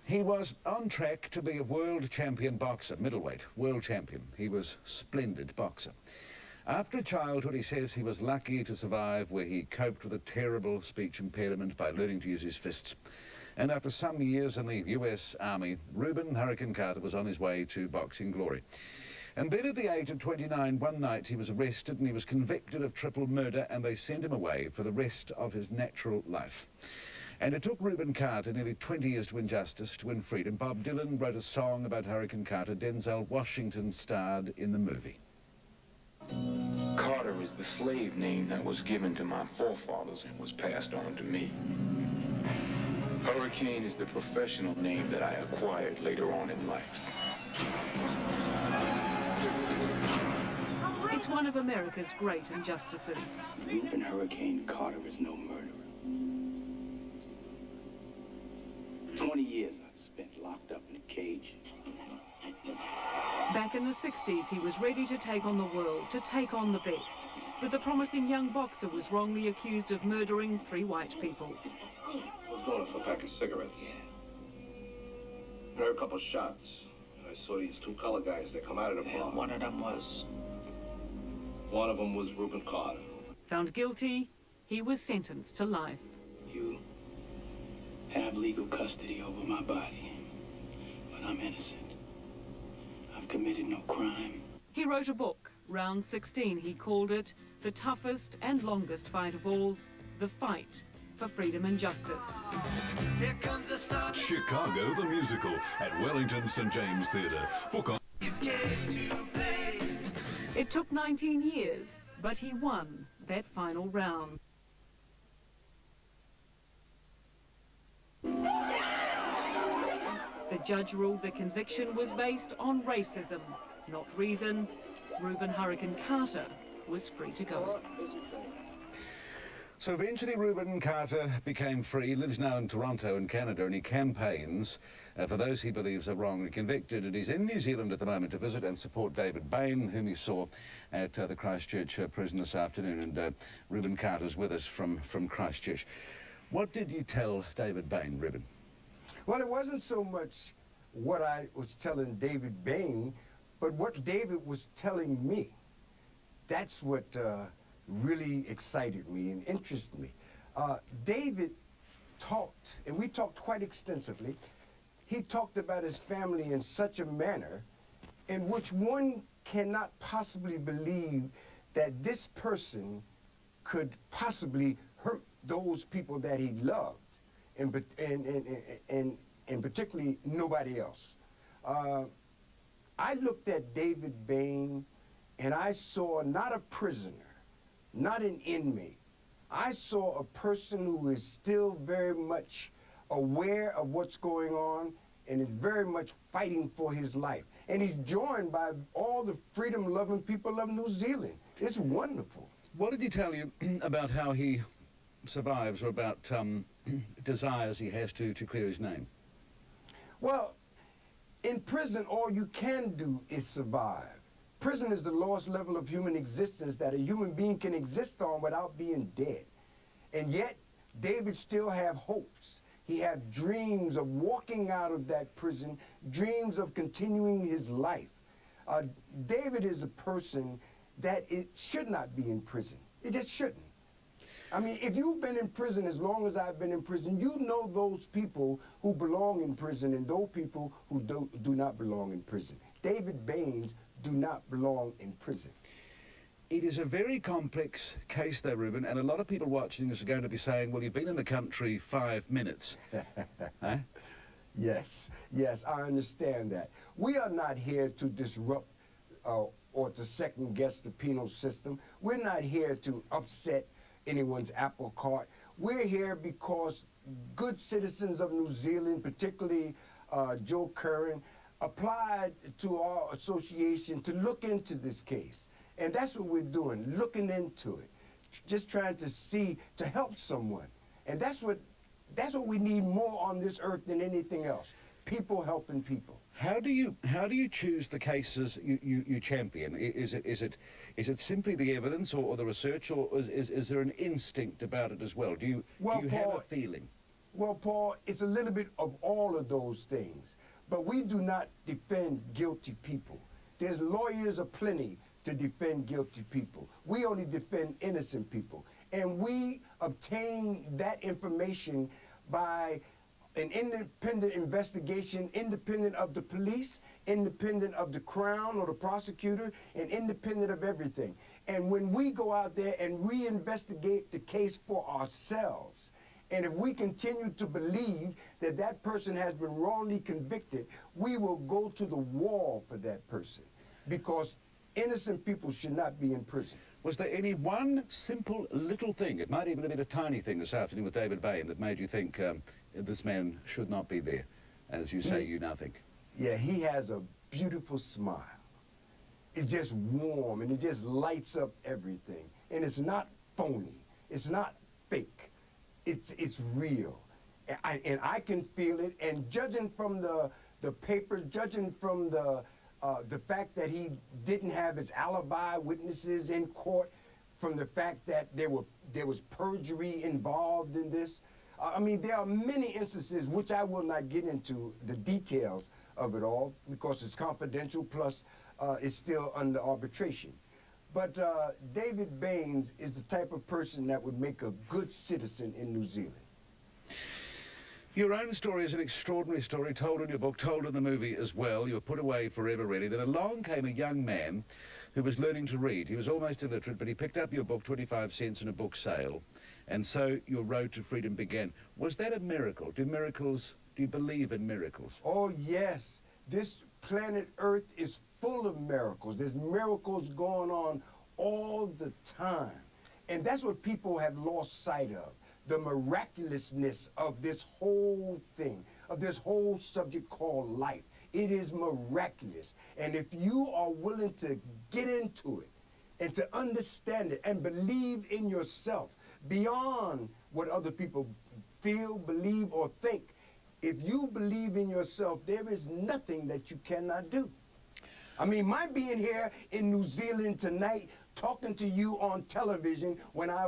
He was on track to be a world champion boxer, middleweight, world champion. He was a splendid boxer. After childhood, he says he was lucky to survive where he coped with a terrible speech impairment by learning to use his fists. And after some years in the US Army, Reuben Hurricane Carter was on his way to boxing glory. And then at the age of 29, one night he was arrested and he was convicted of triple murder, and they sent him away for the rest of his natural life. And it took Reuben Carter nearly 20 years to win justice, to win freedom. Bob Dylan wrote a song about Hurricane Carter. Denzel Washington starred in the movie. Carter is the slave name that was given to my forefathers and was passed on to me. Hurricane is the professional name that I acquired later on in life. It's one of America's great injustices. Reuben Hurricane Carter is no murderer. 20 years I've spent locked up in a cage. Back in the 60s, he was ready to take on the world, to take on the best. But the promising young boxer was wrongly accused of murdering 3 white people. I was going for a pack of cigarettes. I heard a couple shots. I saw these 2 color guys that come out of the bar. One of them was... One of them was Reuben Carter. Found guilty, he was sentenced to life. You have legal custody over my body, but I'm innocent. I've committed no crime. He wrote a book, Round 16. He called it the toughest and longest fight of all, the fight for freedom and justice. Here comes the star. Chicago the Musical at Wellington St. James Theatre. Book on. It took 19 years, but he won that final round. The judge ruled the conviction was based on racism, not reason. Reuben Hurricane Carter was free to go. So eventually Reuben Carter became free. He lives now in Toronto in Canada, and he campaigns for those he believes are wrongly convicted. And he's in New Zealand at the moment to visit and support David Bain, whom he saw at the Christchurch prison this afternoon. And Reuben Carter's with us from Christchurch. What did you tell David Bain, Reuben? Well, it wasn't so much what I was telling David Bain, but what David was telling me. That's what really excited me and interested me. David talked, and we talked quite extensively. He talked about his family in such a manner in which one cannot possibly believe that this person could possibly hurt those people that he loved, and particularly nobody else. I looked at David Bain, and I saw not a prisoner, not an inmate. I saw a person who is still very much aware of what's going on and is very much fighting for his life. And he's joined by all the freedom-loving people of New Zealand. It's wonderful. What did he tell you about how he survives, or about desires he has to clear his name? Well, in prison, all you can do is survive. Prison is the lowest level of human existence that a human being can exist on without being dead. And yet, David still have hopes. He had dreams of walking out of that prison, dreams of continuing his life. David is a person that it should not be in prison. It just shouldn't. I mean, if you've been in prison as long as I've been in prison, you know those people who belong in prison and those people who do not belong in prison. David Baines do not belong in prison. It is a very complex case, though, Reuben, and a lot of people watching this are going to be saying, well, you've been in the country 5 minutes. Huh? Yes, yes, I understand that. We are not here to disrupt or to second-guess the penal system. We're not here to upset anyone's apple cart. We're here because good citizens of New Zealand, particularly Joe Curran, applied to our association to look into this case. And that's what we're doing, looking into it, just trying to see, to help someone. And that's what we need more on this earth than anything else, people helping people. How do you choose the cases you champion? Is it simply the evidence or the research, or is there an instinct about it as well? Do you have a feeling? Well, Paul, it's a little bit of all of those things. But we do not defend guilty people. There's lawyers aplenty to defend guilty people. We only defend innocent people. And we obtain that information by an independent investigation, independent of the police, independent of the Crown or the prosecutor, and independent of everything. And when we go out there and reinvestigate the case for ourselves, and if we continue to believe that that person has been wrongly convicted, we will go to the wall for that person, because innocent people should not be in prison. Was there any one simple little thing, it might even have been a tiny thing this afternoon with David Bain, that made you think this man should not be there, as you say you now think? Yeah, he has a beautiful smile. It's just warm, and it just lights up everything. And it's not phony. It's not fake. It's real. And I can feel it. And judging from the papers, judging from the fact that he didn't have his alibi witnesses in court, from the fact that there was perjury involved in this. I mean, there are many instances which I will not get into the details of it all because it's confidential, plus it's still under arbitration. But David Baines is the type of person that would make a good citizen in New Zealand. Your own story is an extraordinary story, told in your book, told in the movie as well. You were put away forever, really. Then along came a young man who was learning to read. He was almost illiterate, but he picked up your book, 25 cents in a book sale, and so your road to freedom began. Was that a miracle? Do you believe in miracles? Oh, yes. This planet Earth is full of miracles. There's miracles going on all the time. And that's what people have lost sight of, the miraculousness of this whole thing, of this whole subject called life. It is miraculous. And if you are willing to get into it and to understand it and believe in yourself beyond what other people feel, believe, or think, if you believe in yourself, there is nothing that you cannot do. I mean, my being here in New Zealand tonight, talking to you on television when I